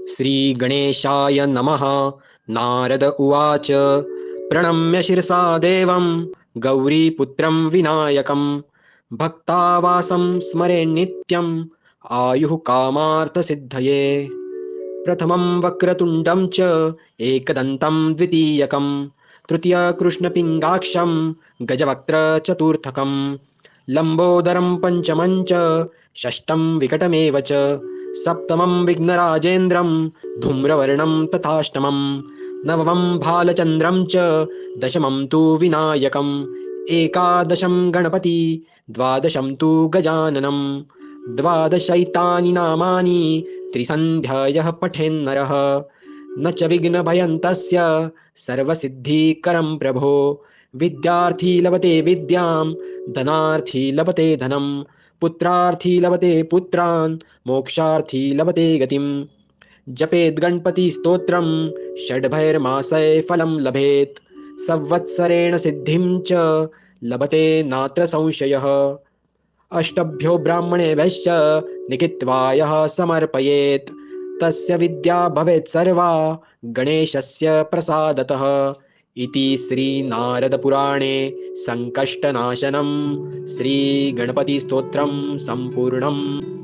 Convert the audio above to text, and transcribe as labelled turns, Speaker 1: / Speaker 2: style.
Speaker 1: श्रीगणेशाय नमः। नारद उवाच प्रणम्य शिरसा देवं गौरीपुत्रं विनायकं भक्तावासं स्मरे नित्यम् आयुः कामार्थसिद्धये। प्रथमं वक्रतुण्डं च एकदन्तं द्वितीयकं तृतीयकृष्णपिङ्गाक्षं गजवक्त्र चतुर्थकं लम्बोदरं पञ्चमं च षष्ठं विकटमेव च सप्तमं विघ्नराजेन्द्रं धूम्रवर्णं तथाष्टमं नवमं भालचन्द्रं च दशमं तु विनायकम् एकादशं गणपति द्वादशं तु गजाननं द्वादशैतानि नामानि त्रिसन्ध्यायः पठेन्नरः न च विघ्नभयं तस्य सर्वसिद्धिकरं प्रभो। विद्यार्थी लभते विद्यां धनार्थी लभते धनं पुत्रार्थी लभते पुत्रान् मोक्षार्थी लभते गतिं। जपेत् गणपति स्तोत्रं षड्भैर्मासै फलं लभेत् संवत्सरेण सिद्धिं च लभते नात्र संशयः। अष्टभ्यो ब्राह्मणेभ्यश्च लिखित्वा यः समर्पयेत् तस्य विद्या भवेत् सर्वा गणेशस्य प्रसादतः इति श्रीनारदपुराणे संकष्टनाशनं श्रीगणपतिस्तोत्रं सम्पूर्णम्।